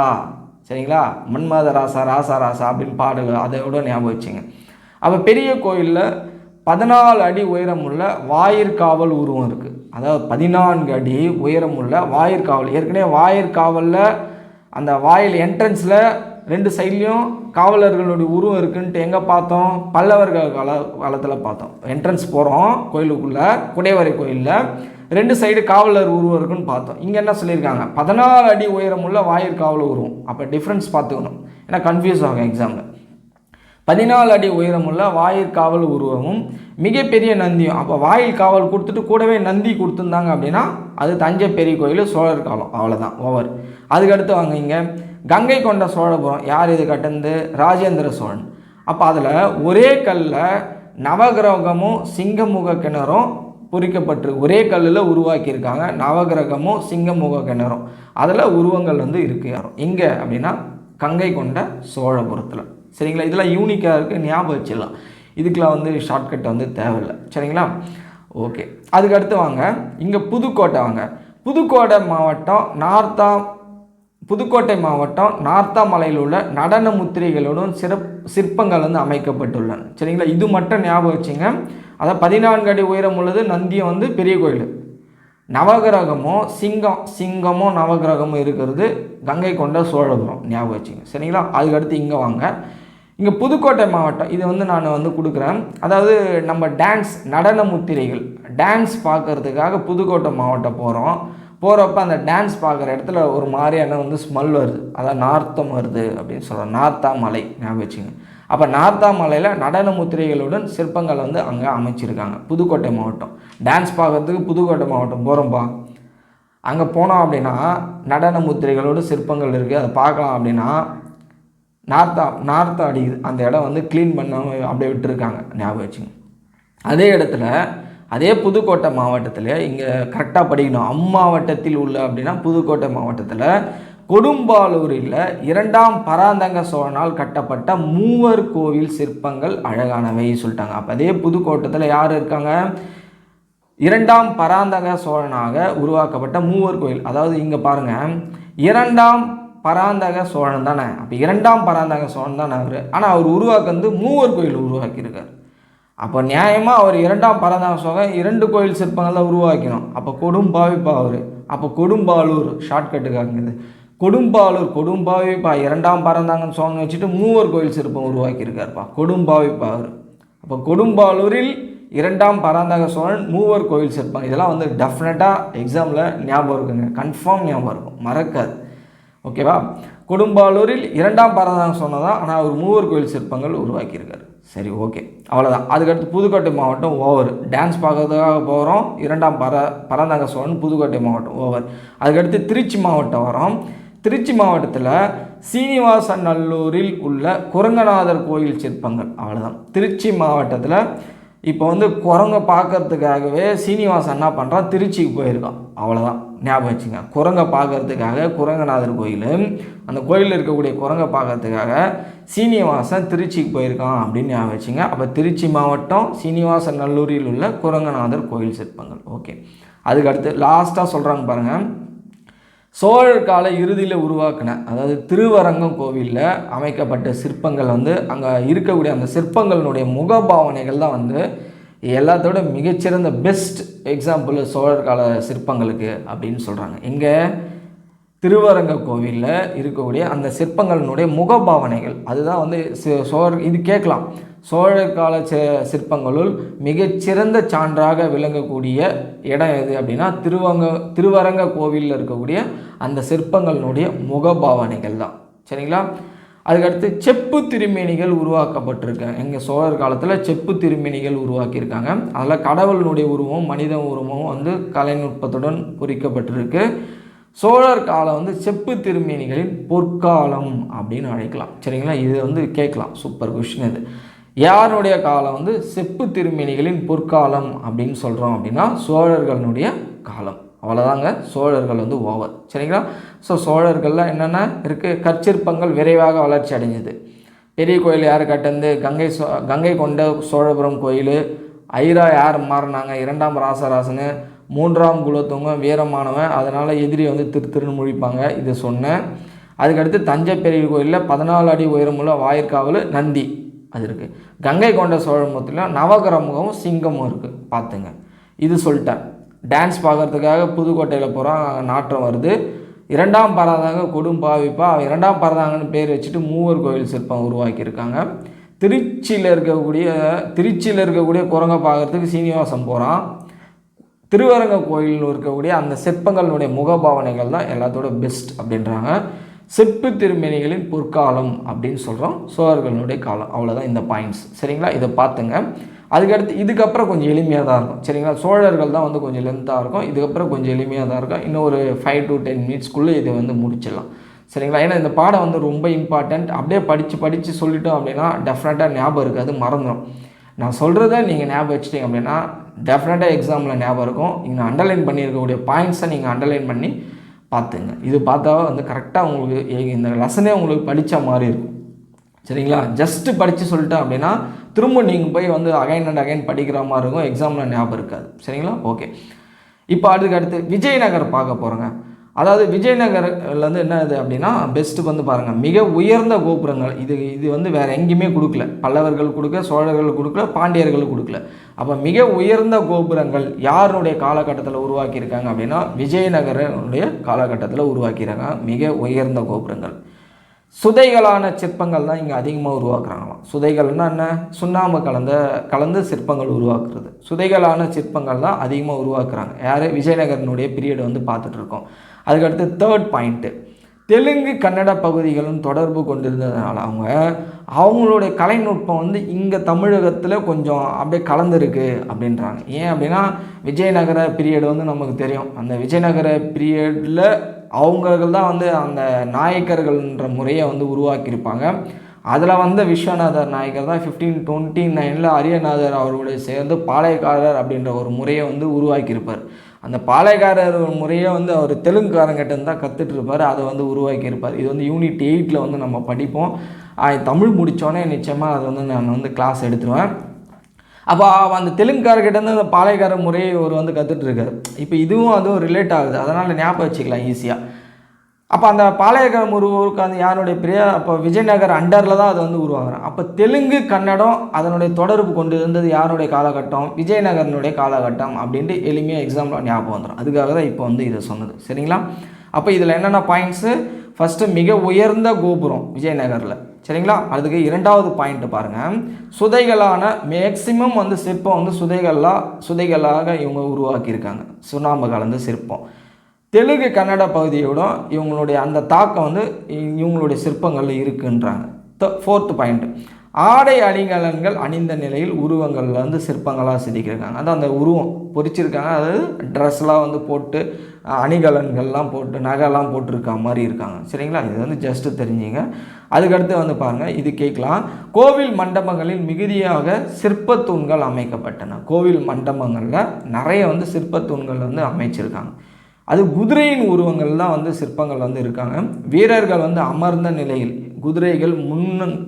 சரிங்களா, மன்மத ராசா ராசா ராசா அப்படின்னு பாடல் அதோட ஞாபகம் வச்சுங்க. அப்போ பெரிய கோவிலில் 14 அடி உயரமுள்ள வாயிற்காவல் உருவம் இருக்குது. அதாவது 14 அடி உயரமுள்ள வாயிற்காவல். ஏற்கனவே வாயிற்காவலில் அந்த வாயில் என்ட்ரன்ஸில் 2 சைட்லேயும் காவலர்களுடைய உருவம் இருக்குன்ட்டு எங்கே பார்த்தோம், பல்லவர்கள் காலத்தில் பார்த்தோம். என்ட்ரன்ஸ் போகிறோம் கோயிலுக்குள்ளே, குடைவரை கோயிலில் 2 சைடு காவலர் உருவம் இருக்குன்னு பார்த்தோம். இங்கே என்ன சொல்லியிருக்காங்க, 14 அடி உயரமுள்ள வாயிற்காவல் உருவம். அப்போ டிஃப்ரென்ஸ் பார்த்துக்கணும், ஏன்னா கன்ஃபியூஸ் ஆகும் எக்ஸாமில். 14 அடி உயரமுள்ள வாயிற்காவல் உருவமும் மிகப்பெரிய நந்தியும். அப்போ வாயில் காவல் கொடுத்துட்டு கூடவே நந்தி கொடுத்துருந்தாங்க அப்படின்னா அது தஞ்சை பெரிய கோயில் சோழர் காலம், அவ்வளோதான் ஓவர். அதுக்கடுத்து வாங்க இங்கே கங்கை கொண்ட சோழபுரம். யார் இது கட்டந்து, ராஜேந்திர சோழன். அப்போ அதில் ஒரே கல்லில் நவகிரகமும் சிங்கமுக கிணறும் பொறிக்கப்பட்டு ஒரே கல்லில் உருவாக்கியிருக்காங்க. நவகிரகமும் சிங்கமுக கிணறும் அதில் உருவங்கள் வந்து இருக்கு. எங்கே அப்படின்னா கங்கை கொண்ட சோழபுரத்தில் சரிங்களா. இதெல்லாம் யூனிக்காக இருக்குது, ஞாபகம் வச்சிடலாம். இதுக்கெலாம் வந்து ஷார்ட்கட் வந்து தேவையில்லை சரிங்களா. ஓகே, அதுக்கடுத்து வாங்க இங்கே புதுக்கோட்டை வாங்க. புதுக்கோட்டை மாவட்டம் நார்த்தாமலையில் உள்ள நடன முத்திரைகளுடன் சிற்பங்கள் வந்து அமைக்கப்பட்டுள்ளன சரிங்களா. இது மட்டும் ஞாபகம் வச்சுங்க. அதாவது 14 அடி உயரம் உள்ளது நந்தியம் வந்து பெரிய கோயில், நவகிரகமும் சிங்கமும் நவகிரகமும் இருக்கிறது கங்கை கொண்ட சோழபுரம், ஞாபகம் வச்சுங்க சரிங்களா. அதுக்கடுத்து இங்கே வாங்க, இங்கே புதுக்கோட்டை மாவட்டம். இது வந்து நான் வந்து கொடுக்குறேன். அதாவது நம்ம நடன முத்திரைகள் டான்ஸ் பார்க்கறதுக்காக புதுக்கோட்டை மாவட்டம் போகிறப்ப அந்த டான்ஸ் பார்க்குற இடத்துல ஒரு மாதிரியான வந்து ஸ்மெல் வருது, அதான் நார்த்தம் வருது அப்படின்னு சொல்கிறோம். நார்த்தாமலை ஞாபகம் வச்சுங்க. அப்போ நார்த்தாமலையில் நடன முத்திரைகளுடன் சிற்பங்கள் வந்து அங்கே அமைச்சிருக்காங்க புதுக்கோட்டை மாவட்டம். டான்ஸ் பார்க்குறதுக்கு புதுக்கோட்டை மாவட்டம் போகிறோம்ப்பா, அங்கே போனோம் அப்படின்னா நடன முத்திரைகளோட சிற்பங்கள் இருக்குது, அதை பார்க்கலாம். அப்படின்னா நார்த்தா அடிக்குது, அந்த இடம் வந்து க்ளீன் பண்ணாமல் அப்படியே விட்டுருக்காங்க, ஞாபகம் வச்சுங்க. அதே இடத்துல அதே புதுக்கோட்டை மாவட்டத்தில் இங்கே கரெக்டாக படிக்கணும். அம்மாவட்டத்தில் உள்ள அப்படின்னா புதுக்கோட்டை மாவட்டத்தில் கொடும்பாலூரில் 2ஆம் பராந்தக சோழனால் கட்டப்பட்ட மூவர் கோவில் சிற்பங்கள் அழகானவை சொல்லிட்டாங்க. அப்போ அதே புதுக்கோட்டத்தில் யார் இருக்காங்க, 2ஆம் பராந்தக சோழனாக உருவாக்கப்பட்ட மூவர் கோயில். அதாவது இங்கே பாருங்கள், 2ஆம் பராந்தக சோழன் தானே, அப்போ 2ஆம் பராந்தக சோழன் தானே அவர். ஆனால் அவர் உருவாக்குறது மூவர் கோயில் உருவாக்கியிருக்கார். அப்போ நியாயமாக அவர் 2ஆம் பராந்தக சோழன் 2 கோயில் சிற்பங்கள் தான் உருவாக்கணும். அப்போ கொடும்பாவிப்பா அவர். அப்போ கொடும்பாலூர் ஷார்ட்கட்டுக்காகுது. கொடும்பாவிப்பா 2ஆம் பராந்தக சோழன் வச்சுட்டு மூவர் கோயில் சிற்பம் உருவாக்கியிருக்காருப்பா, கொடும்பாவிப்பா அவர். அப்போ கொடும்பாலூரில் 2ஆம் பராந்தக சோழன் மூவர் கோயில் சிற்பம். இதெல்லாம் வந்து டெஃபினட்டாக எக்ஸாமில் ஞாபகம் இருக்குங்க, கன்ஃபார்ம் ஞாபகம் இருக்கும், மறக்காது. ஓகேவா, கொடும்பாலூரில் 2ஆம் பராந்தக சோழன் தான், ஆனால் அவர் மூவர் கோயில் சிற்பங்கள் உருவாக்கியிருக்காரு. சரி, ஓகே, அவ்வளோதான். அதுக்கடுத்து புதுக்கோட்டை மாவட்டம் ஓவர். டான்ஸ் பார்க்கறதுக்காக போகிறோம், 2ஆம் பராந்தக சோழன் புதுக்கோட்டை மாவட்டம் ஓவர். அதுக்கடுத்து திருச்சி மாவட்டம் வரோம். திருச்சி மாவட்டத்தில் சீனிவாசநல்லூரில் உள்ள குரங்கநாதர் கோயில் சிற்பங்கள், அவ்வளோதான். திருச்சி மாவட்டத்தில் இப்போ வந்து குரங்கை பார்க்கறதுக்காகவே சீனிவாசன் என்ன பண்ணுறான், திருச்சிக்கு போயிருக்கான், அவ்வளோதான், ஞாபகம் வச்சுங்க. குரங்கை பார்க்கறதுக்காக குரங்கநாதர் கோயில், அந்த கோயிலில் இருக்கக்கூடிய குரங்கை பார்க்கறதுக்காக சீனிவாசன் திருச்சிக்கு போயிருக்கான் அப்படின்னு ஞாபகம் வச்சுங்க. அப்போ திருச்சி மாவட்டம் சீனிவாசநல்லூரில் உள்ள குரங்கநாதர் கோயில் சிற்பங்கள். ஓகே, அதுக்கடுத்து லாஸ்ட்டாக சொல்கிறாங்க பாருங்கள், சோழர் கால இறுதியில் உருவாக்கின, அதாவது திருவரங்கம் கோவிலில் அமைக்கப்பட்ட சிற்பங்கள் வந்து அங்கே இருக்கக்கூடிய அந்த சிற்பங்களினுடைய முகபாவனைகள் தான் வந்து எல்லாத்தோட மிகச்சிறந்த பெஸ்ட் எக்ஸாம்பிள் சோழர் கால சிற்பங்களுக்கு அப்படின்னு சொல்கிறாங்க. இங்கே திருவரங்க கோவிலில் இருக்கக்கூடிய அந்த சிற்பங்களினுடைய முகபாவனைகள் அதுதான் வந்து சோழர் இது கேட்கலாம். சோழர் கால சிற்பங்களுள் மிகச்சிறந்த சான்றாக விளங்கக்கூடிய இடம் எது அப்படின்னா திருவரங்க கோவிலில் இருக்கக்கூடிய அந்த சிற்பங்களினுடைய முகபாவனைகள் தான். சரிங்களா? அதுக்கடுத்து செப்பு திருமேனிகள் உருவாக்கப்பட்டிருக்காங்க. எங்கள் சோழர் காலத்தில் செப்பு திருமேனிகள் உருவாக்கியிருக்காங்க. அதில் கடவுளினுடைய உருவம் மனித உருவமும் வந்து கலைநுட்பத்துடன் பொறிக்கப்பட்டிருக்கு. சோழர் காலம் வந்து செப்பு திருமேனிகளின் பொற்காலம் அப்படின்னு அழைக்கலாம். சரிங்களா? இது வந்து கேட்கலாம், சூப்பர் கொஸ்டின் இது. யாருடைய காலம் வந்து செப்பு திருமேனிகளின் பொற்காலம் அப்படின்னு சொல்கிறோம் அப்படின்னா சோழர்களுடைய காலம். அவ்வளோதாங்க, சோழர்கள் வந்து ஓவர். சரிங்களா? ஸோ சோழர்களில் என்னென்ன இருக்குது? கற்சிற்பங்கள் விரைவாக வளர்ச்சி அடைஞ்சது. பெரிய கோயில் யார் கட்டந்து? கங்கை கொண்ட சோழபுரம் கோயில். ஐரா யார் மாறினாங்க? 2ஆம் ராசராசனு. 3ஆம் குலோத்துங்க வீரமானவன், அதனால் எதிரி வந்து திருன்னு முழிப்பாங்க, இது சொன்னேன். அதுக்கடுத்து தஞ்சை பெரிய கோயிலில் 14 அடி உயரமுள்ள வாயிற்காவல் நந்தி அது இருக்குது. கங்கை கொண்ட சோழபுரத்தில் நவகிரமுகமும் சிங்கமும் இருக்குது, பார்த்துங்க. இது சொல்லிட்டேன். டான்ஸ் பார்க்குறதுக்காக புதுக்கோட்டையில் போகிறோம், நாற்றம் வருது. 2ஆம் பரதாங்க கொடும்பாவிப்பா, 2ஆம் பரதாங்கன்னு பேர் வச்சுட்டு மூவர் கோயில் சிற்பம் உருவாக்கியிருக்காங்க. திருச்சியில் இருக்கக்கூடிய குரங்கை பார்க்குறதுக்கு சீனிவாசம் போகிறான். திருவரங்க கோயிலில் இருக்கக்கூடிய அந்த சிற்பங்களுடைய முகபாவனைகள் தான் எல்லாத்தோட பெஸ்ட் அப்படின்றாங்க. செப்பு திருமேனிகளின் பொற்காலம் அப்படின்னு சொல்கிறோம் சோழர்களுடைய காலம். அவ்வளோதான் இந்த பாயிண்ட்ஸ். சரிங்களா? இதை பார்த்துங்க. அதுக்கடுத்து இதுக்கப்புறம் கொஞ்சம் எளிமையாக தான் இருக்கும். சரிங்களா? சோழர்கள் தான் வந்து கொஞ்சம் லென்த்தாக இருக்கும், இதுக்கப்புறம் கொஞ்சம் எளிமையாக தான் இருக்கும். இன்னும் ஒரு 5 to 10 மினிட்ஸ்க்குள்ளே இதை வந்து முடிச்சிடலாம். சரிங்களா? ஏன்னா இந்த பாடம் வந்து ரொம்ப இம்பார்ட்டண்ட். அப்படியே படித்து சொல்லிட்டோம் அப்படின்னா டெஃபினட்டாக ஞாபகம் இருக்காது, மறந்துடும். நான் சொல்கிறத நீங்கள் ஞாபகம் வச்சுட்டீங்க அப்படின்னா டெஃபினட்டாக எக்ஸாமில் ஞாபகம் இருக்கும். நீங்கள் அண்டர்லைன் பண்ணியிருக்கக்கூடிய பாயிண்ட்ஸை நீங்கள் அண்டர்லைன் பண்ணி பார்த்துங்க. இது பார்த்தா வந்து கரெக்டாக உங்களுக்கு இந்த லெசனே உங்களுக்கு படித்த மாதிரி இருக்கும். சரிங்களா? ஜஸ்ட்டு படித்து சொல்லிட்டேன் அப்படின்னா திரும்ப நீங்கள் போய் வந்து அகைன் அண்ட் அகைன் படிக்கிற மாதிரி இருக்கும், எக்ஸாமில் ஞாபகம் இருக்காது. சரிங்களா? ஓகே. இப்போ அடுத்து விஜயநகர் பார்க்க போகிறோங்க. அதாவது விஜயநகரில் வந்து என்ன இது அப்படின்னா பெஸ்ட்டு வந்து பாருங்கள், மிக உயர்ந்த கோபுரங்கள். இது வந்து வேறு எங்கேயுமே கொடுக்கல. பல்லவர்கள் கொடுக்கல, சோழர்கள் கொடுக்கல, பாண்டியர்கள் கொடுக்கல. அப்போ மிக உயர்ந்த கோபுரங்கள் யாருடைய காலகட்டத்தில் உருவாக்கியிருக்காங்க அப்படின்னா விஜயநகரனுடைய காலகட்டத்தில் உருவாக்கிறாங்க மிக உயர்ந்த கோபுரங்கள். சுதைகளான சிற்பங்கள் தான் இங்கே அதிகமாக உருவாக்குறாங்களாம். சுதைகள்னால் என்ன? சுண்ணாம்பு கலந்து சிற்பங்கள் உருவாக்குறது. சுதைகளான சிற்பங்கள் தான் அதிகமாக உருவாக்குறாங்க. யார்? விஜயநகரனுடைய பீரியட் வந்து பார்த்துட்ருக்கோம். அதுக்கடுத்து 3rd பாயிண்ட்டு, தெலுங்கு கன்னட பகுதிகளும் தொடர்பு கொண்டிருந்ததுனால அவங்களுடைய கலைநுட்பம் வந்து இங்கே தமிழகத்தில் கொஞ்சம் அப்படியே கலந்துருக்கு அப்படின்றாங்க. ஏன் அப்படின்னா விஜயநகர பீரியட் வந்து நமக்கு தெரியும். அந்த விஜயநகர பீரியடில் அவங்களுக்கு தான் வந்து அந்த நாயக்கர்கள்ன்ற முறையை வந்து உருவாக்கியிருப்பாங்க. அதில் வந்த விஸ்வநாதர் நாயக்கர் தான் 1529 அரியநாதர் அவர்களுடைய சேர்ந்து பாளையக்காரர் அப்படின்ற ஒரு முறையை வந்து உருவாக்கியிருப்பார். அந்த பாளையக்காரர் முறையை வந்து அவர் தெலுங்குக்காரங்கிட்ட தான் கற்றுட்ருப்பார், அதை வந்து உருவாக்கியிருப்பார். இது வந்து யூனிட் 8 வந்து நம்ம படிப்போம். தமிழ் முடித்தோடனே நிச்சயமாக அது வந்து நான் வந்து கிளாஸ் எடுத்துருவேன். அப்போ அந்த தெலுங்குக்காரர்கிட்டேருந்து அந்த பாளையக்கார முறையை அவர் வந்து கற்றுட்ருக்காரு. இப்போ அதுவும் ரிலேட் ஆகுது, அதனால் ஞாபகம் வச்சுக்கலாம் ஈஸியாக. அப்போ அந்த பாளையக்கார உருவாக்கு அந்த யாருடைய பெரிய அப்போ விஜயநகர் அண்டரில் தான் அது வந்து உருவாகிறாங்க. அப்போ தெலுங்கு கன்னடம் அதனுடைய தொடர்பு கொண்டு இருந்தது யாருடைய காலகட்டம்? விஜயநகரனுடைய காலகட்டம் அப்படின்ட்டு எளிமையாக எக்ஸாம்பிள் ஞாபகம் வந்துடும். அதுக்காக தான் இப்போ வந்து இதை சொன்னது. சரிங்களா? அப்போ இதில் என்னென்ன பாயிண்ட்ஸு? ஃபஸ்ட்டு மிக உயர்ந்த கோபுரம் விஜயநகரில். சரிங்களா? அதுக்கு 2வது பாயிண்ட்டு பாருங்கள், சுதைகளான மேக்சிமம் வந்து சிற்பம் வந்து சுதைகளாக இவங்க உருவாக்கியிருக்காங்க. சுண்ணாம்பு கலந்து சிற்பம். தெலுங்கு கன்னட பகுதியோட இவங்களுடைய அந்த தாக்கம் வந்து இவங்களுடைய சிற்பங்களில் இருக்குன்றாங்க. 4th பாயிண்ட், ஆடை அணிகலன்கள் அணிந்த நிலையில் உருவங்களில் வந்து சிற்பங்களாக செதுக்கியிருக்காங்க. அதான் அந்த உருவம் பொறிச்சிருக்காங்க, அதாவது ட்ரெஸ்லாம் வந்து போட்டு அணிகலன்கள்லாம் போட்டு நகைலாம் போட்டிருக்க மாதிரி இருக்காங்க. சரிங்களா? இது வந்து ஜஸ்ட்டு தெரிஞ்சுங்க. அதுக்கடுத்து வந்து பாருங்கள், இது கேட்கலாம். கோவில் மண்டபங்களில் மிகுதியாக சிற்பத்தூண்கள் அமைக்கப்பட்டன. கோவில் மண்டபங்களில் நிறைய வந்து சிற்பத்தூண்கள் வந்து அமைச்சிருக்காங்க. அது குதிரையின் உருவங்கள் தான் வந்து சிற்பங்கள் வந்து இருக்காங்க. வீரர்கள் வந்து அமர்ந்த நிலையில் குதிரைகள்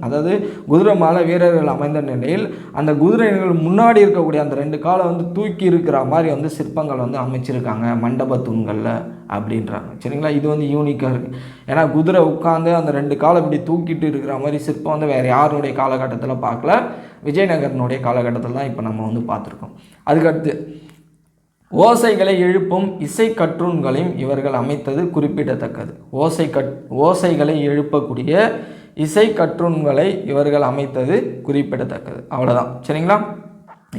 அதாவது குதிரை மேலே வீரர்கள் அமைந்த நிலையில் அந்த குதிரைகள் முன்னாடி இருக்கக்கூடிய அந்த 2 காலை வந்து தூக்கி இருக்கிற மாதிரி வந்து சிற்பங்கள் வந்து அமைச்சிருக்காங்க மண்டப தூண்களில் அப்படின்றாங்க. சரிங்களா, இது வந்து யூனிக்காக இருக்குது. ஏன்னா குதிரை உட்காந்து அந்த 2 காலை இப்படி தூக்கிட்டு இருக்கிற மாதிரி சிற்பம் வந்து வேறு யாருடைய காலகட்டத்தில் பார்க்கல, விஜயநகரனுடைய காலகட்டத்தில் தான் இப்போ நம்ம வந்து பார்த்துருக்கோம். அதுக்கடுத்து ஓசைகளை எழுப்பும் இசை கற்றூன்களையும் இவர்கள் அமைத்தது குறிப்பிடத்தக்கது. ஓசைகளை எழுப்பக்கூடிய இசை கற்றூன்களை இவர்கள் அமைத்தது குறிப்பிடத்தக்கது. அவ்வளோதான். சரிங்களா,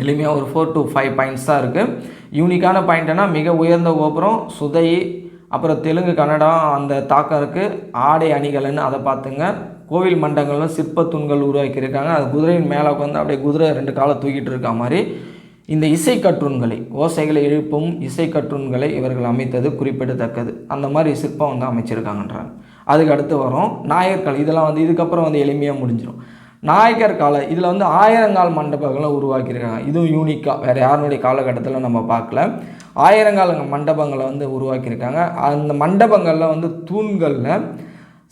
எளிமையாக ஒரு 4 to 5 பாயிண்ட்ஸ் தான் இருக்குது. யூனிக்கான பாயிண்ட்னா மிக உயர்ந்த கோபுரம், சுதை, அப்புறம் தெலுங்கு கன்னடம் அந்த தாக்கம் இருக்குது, ஆடை அணிகள்னு அதை பார்த்துங்க. கோவில் மண்டபங்களும் சிற்ப தூண்கள் உருவாக்கியிருக்காங்க. அது குதிரையின் மேலே உட்காந்து அப்படியே குதிரை 2 காலை தூக்கிட்டு இருக்க மாதிரி இந்த இசை கற்றூன்களை ஓசைகளை எழுப்பும் இசை கற்றூன்களை இவர்கள் அமைத்தது குறிப்பிடத்தக்கது. அந்த மாதிரி சிற்பம் வந்து அமைச்சிருக்காங்கன்றாங்க. அதுக்கு அடுத்து வரும் நாயக்கர். இதெல்லாம் வந்து இதுக்கப்புறம் வந்து எளிமையாக முடிஞ்சிடும். நாயக்கர் கால இதில் வந்து 1000 மண்டபங்களை உருவாக்கியிருக்காங்க. இதுவும் யூனிக்காக வேறு யாருடைய காலகட்டத்தில் நம்ம பார்க்கல. 1000 மண்டபங்களை வந்து உருவாக்கியிருக்காங்க. அந்த மண்டபங்களில் வந்து தூண்களில்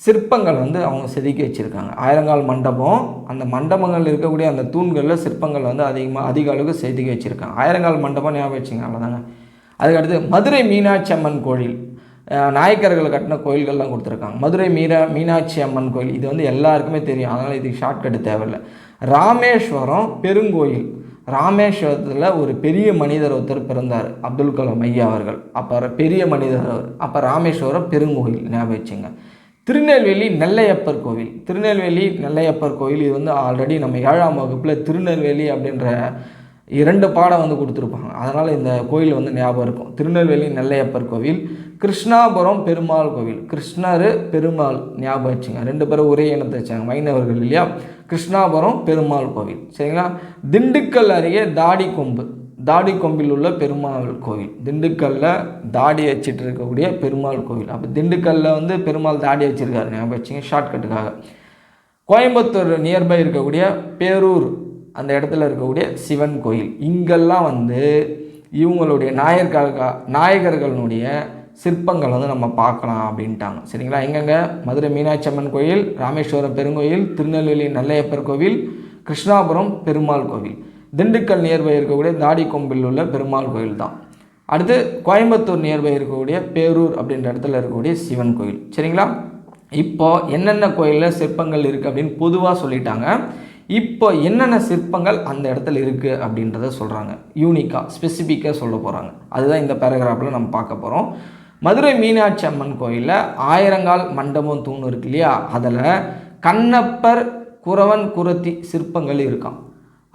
சிற்பங்கள் வந்து அவங்க செதுக்கி வச்சுருக்காங்க. 1000 மண்டபம், அந்த மண்டபங்கள் இருக்கக்கூடிய அந்த தூண்களில் சிற்பங்கள் வந்து அதிக அளவுக்கு செதுக்கி வச்சுருக்காங்க. 1000 மண்டபம் ஞாபகம் வச்சுங்க, அவ்வளோதாங்க. அதுக்கடுத்து மதுரை மீனாட்சி அம்மன் கோயில், நாயக்கர்கள் கட்டின கோயில்கள்லாம் கொடுத்துருக்காங்க. மதுரை மீனாட்சி அம்மன் கோயில் இது வந்து எல்லாருக்குமே தெரியும், அதனால் இதுக்கு ஷார்ட்கட்டு தேவையில்லை. ராமேஸ்வரம் பெருங்கோயில், ராமேஸ்வரத்தில் ஒரு பெரிய மனிதர் ஒருத்தர் பிறந்தார், அப்துல் கலாம் ஐயா அவர்கள். அப்போ பெரிய மனிதர் அவர். அப்போ ராமேஸ்வரம் பெருங்கோயில் ஞாபகம் வச்சுங்க. திருநெல்வேலி நெல்லையப்பர் கோவில், திருநெல்வேலி நெல்லையப்பர் கோவில் இது வந்து ஆல்ரெடி நம்ம 7ஆம் வகுப்பில் திருநெல்வேலி அப்படின்ற 2 பாடம் வந்து கொடுத்துருப்பாங்க, அதனால் இந்த கோயில் வந்து ஞாபகம் இருக்கும். திருநெல்வேலி நெல்லையப்பர் கோவில். கிருஷ்ணாபுரம் பெருமாள் கோவில், கிருஷ்ணர் பெருமாள் ஞாபகம் வச்சுங்க, 2 பேரும் ஒரே இனத்தை வச்சாங்க, வைணவர்கள் இல்லையா. கிருஷ்ணாபுரம் பெருமாள் கோவில். சரிங்களா. திண்டுக்கல் அருகே தாடி கொம்பில் உள்ள பெருமாள் கோவில், திண்டுக்கல்லில் தாடி வச்சுட்டு இருக்கக்கூடிய பெருமாள் கோவில். அப்போ திண்டுக்கல்லில் வந்து பெருமாள் தாடி வச்சுருக்காரு ஞாபகம் வச்சுங்க, ஷார்ட்கட்டுக்காக. கோயம்புத்தூர் நியர்பை இருக்கக்கூடிய பேரூர் அந்த இடத்துல இருக்கக்கூடிய சிவன் கோயில். இங்கெல்லாம் வந்து இவங்களுடைய நாயகர்களுடைய சிற்பங்கள் வந்து நம்ம பார்க்கலாம் அப்படின்ட்டாங்க. சரிங்களா. எங்கெங்க? மதுரை மீனாட்சி அம்மன் கோயில், ராமேஸ்வரம் பெருங்கோயில், திருநெல்வேலி நெல்லையப்பர் கோவில், கிருஷ்ணாபுரம் பெருமாள் கோவில், திண்டுக்கல் நியர்பை இருக்கக்கூடிய தாடி கொம்பில் உள்ள பெருமாள் கோயில் தான். அடுத்து கோயம்புத்தூர் நியர்பை இருக்கக்கூடிய பேரூர் அப்படின்ற இடத்துல இருக்கக்கூடிய சிவன் கோயில். சரிங்களா. இப்போ என்னென்ன கோயிலில் சிற்பங்கள் இருக்குது அப்படின்னு பொதுவாக சொல்லிட்டாங்க. இப்போ என்னென்ன சிற்பங்கள் அந்த இடத்துல இருக்குது அப்படின்றத சொல்கிறாங்க, யூனிக்காக ஸ்பெசிஃபிக்காக சொல்ல போகிறாங்க. அதுதான் இந்த பேராகிராஃபில் நம்ம பார்க்க போகிறோம். மதுரை மீனாட்சி அம்மன் கோயிலில் 1000 மண்டபம் தூண் இருக்கு இல்லையா, அதில் கண்ணப்பர் குறவன் குறத்தி சிற்பங்கள் இருக்கான்.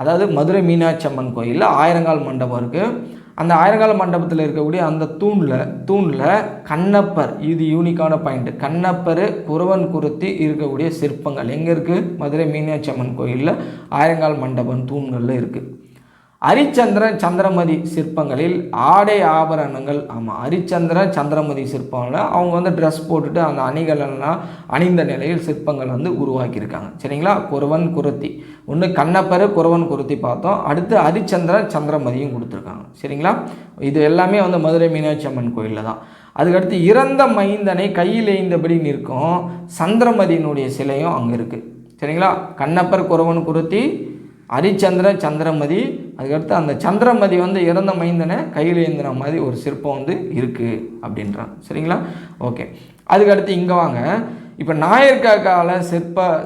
அதாவது மதுரை மீனாட்சி அம்மன் கோயிலில் 1000 மண்டபம் இருக்குது. அந்த 1000 மண்டபத்தில் இருக்கக்கூடிய அந்த தூணில் கண்ணப்பர், இது யூனிக்கான பாயிண்ட், கண்ணப்பர் குறவன் குறத்தி இருக்கக்கூடிய சிற்பங்கள் எங்கே இருக்குது? மதுரை மீனாட்சி அம்மன் கோயிலில் 1000 மண்டபம் தூண்களில் இருக்குது. ஹரிச்சந்திர சந்திரமதி சிற்பங்களில் ஆடை ஆபரணங்கள், ஆமாம் ஹரிச்சந்திர சந்திரமதி சிற்பங்களில் அவங்க வந்து ட்ரெஸ் போட்டுட்டு அந்த அணிகளெல்லாம் அணிந்த நிலையில் சிற்பங்கள் வந்து உருவாக்கியிருக்காங்க. சரிங்களா. குறவன் குறத்தி ஒன்று, கண்ணப்பர் குறவன் குறத்தி பார்த்தோம். அடுத்து ஹரிச்சந்திர சந்திரமதியும் கொடுத்துருக்காங்க. சரிங்களா. இது எல்லாமே வந்து மதுரை மீனாட்சி அம்மன் கோயிலில் தான். அதுக்கடுத்து இறந்த மைந்தனை கையில் ஏந்தபடி நிற்கும் சந்திரமதியினுடைய சிலையும் அங்கே இருக்குது. சரிங்களா. கண்ணப்பர் குறவன் குறத்தி, ஹரிச்சந்திர சந்திரமதி, அதுக்கடுத்து அந்த சந்திரமதி வந்து இறந்த மைந்தனை கையில் ஏந்தின மாதிரி ஒரு சிற்பம் வந்து இருக்குது அப்படின்றாங்க. சரிங்களா. ஓகே. அதுக்கடுத்து இங்கே வாங்க. இப்போ நாயக்கர் கால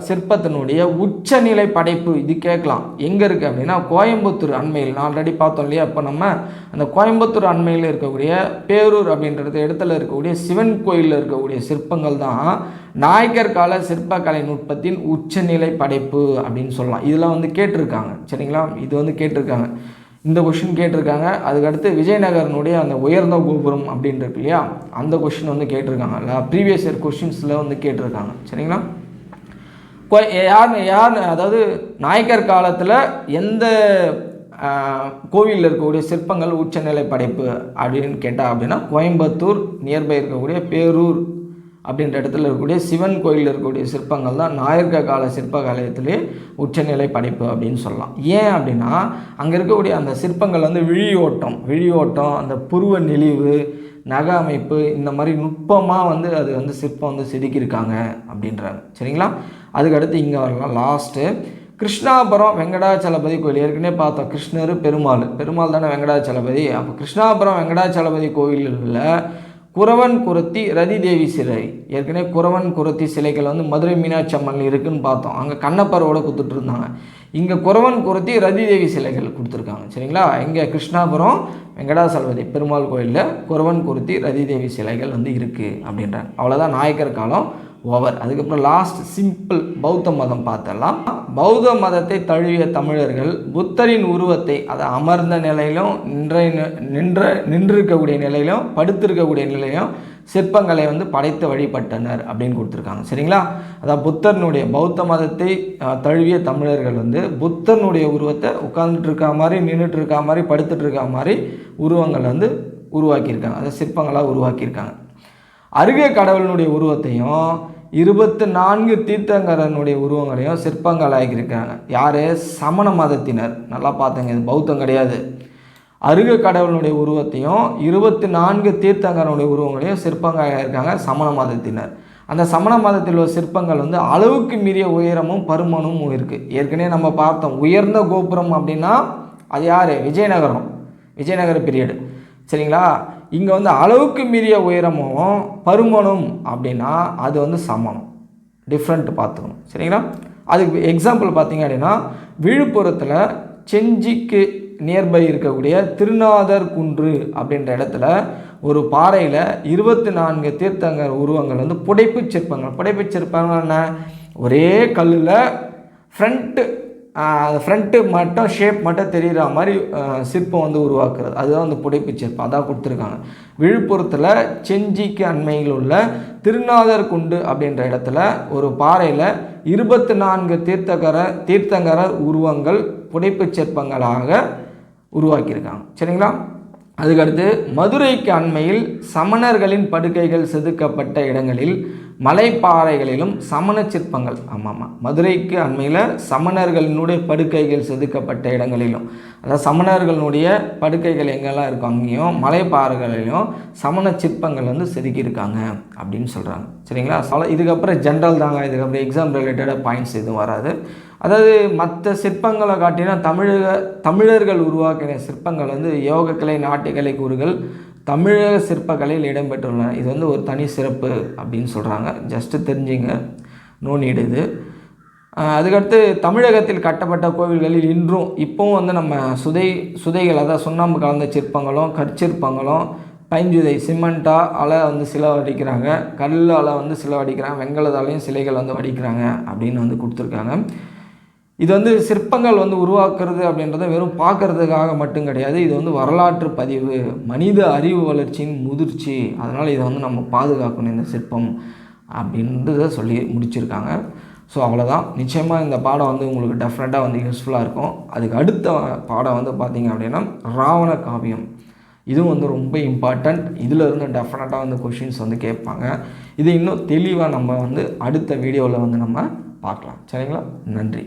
சிற்பத்தினுடைய உச்சநிலை படைப்பு இது கேட்கலாம். எங்கே இருக்குது அப்படின்னா கோயம்புத்தூர் அண்மையில், நான் ஆல்ரெடி பார்த்தோம் இல்லையா. இப்போ நம்ம அந்த கோயம்புத்தூர் அண்மையில் இருக்கக்கூடிய பேரூர் அப்படின்றது இடத்துல இருக்கக்கூடிய சிவன் கோயிலில் இருக்கக்கூடிய சிற்பங்கள் தான் நாயக்கர் கால சிற்பக்கலை நுட்பத்தின் உச்சநிலை படைப்பு அப்படின்னு சொல்லலாம். இதெல்லாம் வந்து கேட்டிருக்காங்க. சரிங்களா. இது வந்து கேட்டிருக்காங்க, இந்த கொஷின் கேட்டிருக்காங்க. அதுக்கடுத்து விஜயநகரனுடைய அந்த உயர்ந்த கோபுரம் அப்படின்றது இல்லையா, அந்த கொஷின் வந்து கேட்டிருக்காங்க, ப்ரீவியஸ் இயர் கொஷின்ஸில் வந்து கேட்டிருக்காங்க. சரிங்களா. யார் அதாவது நாயக்கர் காலத்தில் எந்த கோவிலில் இருக்கக்கூடிய சிற்பங்கள் உச்சநிலை படைப்பு அப்படின்னு கேட்டால் அப்படின்னா கோயம்புத்தூர் நியர்பை இருக்கக்கூடிய பேரூர் அப்படின்ற இடத்துல இருக்கக்கூடிய சிவன் கோயிலில் இருக்கக்கூடிய சிற்பங்கள் தான் நாயக்கர் கால சிற்பகலையத்திலே உச்சநிலை படைப்பு அப்படின்னு சொல்லலாம். ஏன் அப்படின்னா அங்கே இருக்கக்கூடிய அந்த சிற்பங்கள் வந்து விழியோட்டம், அந்த புருவ நெளிவு, நகை அமைப்பு இந்த மாதிரி நுட்பமாக வந்து அது வந்து சிற்பம் வந்து செதுக்கியிருக்காங்க அப்படின்றாங்க. சரிங்களா? அதுக்கடுத்து இங்கே வரலாம் லாஸ்ட்டு கிருஷ்ணாபுரம் வெங்கடாச்சலபதி கோயில். ஏற்கனவே பார்த்தோம் கிருஷ்ணர் பெருமாள் தானே வெங்கடாச்சலபதி. அப்போ கிருஷ்ணாபுரம் வெங்கடாச்சலபதி கோயிலில் குறவன் குரத்தி ரதி தேவி சிலை, ஏற்கனவே குறவன் குரத்தி சிலைகள் வந்து மதுரை மீனாட்சி அம்மன் இருக்குதுன்னு பார்த்தோம். அங்கே கண்ணப்பரோட கொடுத்துட்டு இருந்தாங்க. இங்கே குறவன் குரத்தி ரதி தேவி சிலைகள் கொடுத்துருக்காங்க. சரிங்களா? இங்கே கிருஷ்ணாபுரம் வெங்கடாச்சலபதி பெருமாள் கோயிலில் குறவன் குரத்தி ரதி தேவி சிலைகள் வந்து இருக்குது அப்படின்றாங்க. அவ்வளோதான் நாயக்கர் காலம் ஓவர். அதுக்கப்புறம் லாஸ்ட் சிம்பிள் பௌத்த மதம் பார்த்தலாம். பௌத்த மதத்தை தழுவிய தமிழர்கள் புத்தரின் உருவத்தை அதை அமர்ந்த நிலையிலும் நின்றிருக்கக்கூடிய நிலையிலும் படுத்திருக்கக்கூடிய நிலையிலும் சிற்பங்களை வந்து படைத்து வழிபட்டனர் அப்படின்னு கொடுத்துருக்காங்க. சரிங்களா? அதாவது புத்தர்னுடைய பௌத்த மதத்தை தழுவிய தமிழர்கள் வந்து புத்தர்னுடைய உருவத்தை உட்கார்ந்துட்டு இருக்கா மாதிரி, நின்றுட்டு இருக்கா மாதிரி, படுத்துட்டு இருக்கா மாதிரி உருவங்கள் வந்து உருவாக்கியிருக்காங்க. அதை சிற்பங்களாக உருவாக்கியிருக்காங்க. அருகே கடவுளினுடைய உருவத்தையும் 24 தீர்த்தங்கரனுடைய உருவங்களையும் சிற்பங்களாகியிருக்காங்க. யார்? சமண மதத்தினர். நல்லா பார்த்துங்க, இது பௌத்தம் கிடையாது. அருகே கடவுளுடைய உருவத்தையும் 24 தீர்த்தங்கரனுடைய உருவங்களையும் சிற்பங்களாகியிருக்காங்க சமண மதத்தினர். அந்த சமண மதத்தில் உள்ள சிற்பங்கள் வந்து அளவுக்கு மீறிய உயரமும் பருமனும் இருக்குது. ஏற்கனவே நம்ம பார்த்தோம். உயர்ந்த கோபுரம் அப்படின்னா அது யார்? விஜயநகர பீரியடு. சரிங்களா? இங்கே வந்து அளவுக்கு மீறிய உயரமும் பருமனும் அப்படின்னா அது வந்து சமணம். டிஃப்ரெண்ட் பார்த்துக்கணும். சரிங்களா? அதுக்கு எக்ஸாம்பிள் பார்த்தீங்க அப்படின்னா விழுப்புரத்தில் செஞ்சிக்கு நியர்பை இருக்கக்கூடிய திருநாதர் குன்று அப்படின்ற இடத்துல ஒரு பாறையில் 24 தீர்த்தங்கர் உருவங்கள் வந்து புடைப்பு சிற்பங்கள் என்ன? ஒரே கல்லில் ஃப்ரண்ட்டு மட்டும் ஷேப் மட்டும் தெரிகிற மாதிரி சிற்பம் வந்து உருவாக்குறது, அதுதான் வந்து புடைப்பு சிற்பம். அதான் கொடுத்துருக்காங்க. விழுப்புரத்தில் செஞ்சிக்கு அண்மையில் உள்ள திருநாதர் குண்டு அப்படின்ற இடத்துல ஒரு பாறையில் 24 தீர்த்தங்கர உருவங்கள் புடைப்பு சிற்பங்களாக உருவாக்கியிருக்காங்க. சரிங்களா? அதுக்கடுத்து மதுரைக்கு அண்மையில் சமணர்களின் படுக்கைகள் செதுக்கப்பட்ட இடங்களில் மலைப்பாறைகளிலும் சமண சிற்பங்கள். மதுரைக்கு அண்மையில் சமணர்களினுடைய படுக்கைகள் செதுக்கப்பட்ட இடங்களிலும், அதாவது சமணர்களுடைய படுக்கைகள் எங்கெல்லாம் இருக்கும் அங்கேயும் மலைப்பாறைகளிலும் சமண சிற்பங்கள் வந்து செதுக்கியிருக்காங்க அப்படின்னு சொல்கிறாங்க. சரிங்களா? இதுக்கப்புறம் ஜென்ரல் தாங்க. இதுக்கப்புறம் எக்ஸாம் ரிலேட்டடாக பாயிண்ட்ஸ் எதுவும் வராது. அதாவது மற்ற சிற்பங்களை காட்டினா தமிழர்கள் உருவாக்கின சிற்பங்கள் வந்து யோகக்கலை நாட்டியக்கலை கூறுகள் தமிழக சிற்பக்கலையில் இடம்பெற்றுள்ளன. இது வந்து ஒரு தனி சிறப்பு அப்படின்னு சொல்கிறாங்க. ஜஸ்ட்டு தெரிஞ்சுங்க, நோ நீடு இது. அதுக்கடுத்து தமிழகத்தில் கட்டப்பட்ட கோவில்களில் இன்றும் இப்போவும் வந்து நம்ம சுதைகள், அதாவது சுண்ணாம்பு கலந்த சிற்பங்களும் கற்சிற்பங்களும் பைஞ்சுதை சிமெண்ட்டால் வந்து சிலை வடிக்கிறாங்க, கல்லால் வந்து சிலை வடிக்கிறாங்க, வெங்கலத்தாலையும் சிலைகள் வந்து வடிக்கிறாங்க அப்படின்னு வந்து கொடுத்துருக்காங்க. இது வந்து சிற்பங்கள் வந்து உருவாக்குறது அப்படின்றத வெறும் பார்க்குறதுக்காக மட்டும் கிடையாது. இது வந்து வரலாற்று பதிவு, மனித அறிவு வளர்ச்சியின் முதிர்ச்சி. அதனால் இதை வந்து நம்ம பாதுகாக்கணும் இந்த சிற்பம் அப்படின்றத சொல்லி முடிச்சிருக்காங்க. ஸோ அவ்வளோதான். நிச்சயமாக இந்த பாடம் வந்து உங்களுக்கு டெஃபினட்டாக வந்து யூஸ்ஃபுல்லாக இருக்கும். அதுக்கு அடுத்த பாடம் வந்து பார்த்திங்க அப்படின்னா ராவண காவியம். இதுவும் வந்து ரொம்ப இம்பார்ட்டண்ட். இதில் இருந்து டெஃபினட்டாக வந்து கொஷின்ஸ் வந்து கேட்பாங்க. இது இன்னும் தெளிவாக நம்ம வந்து அடுத்த வீடியோவில் வந்து நம்ம பார்க்கலாம். சரிங்களா? நன்றி.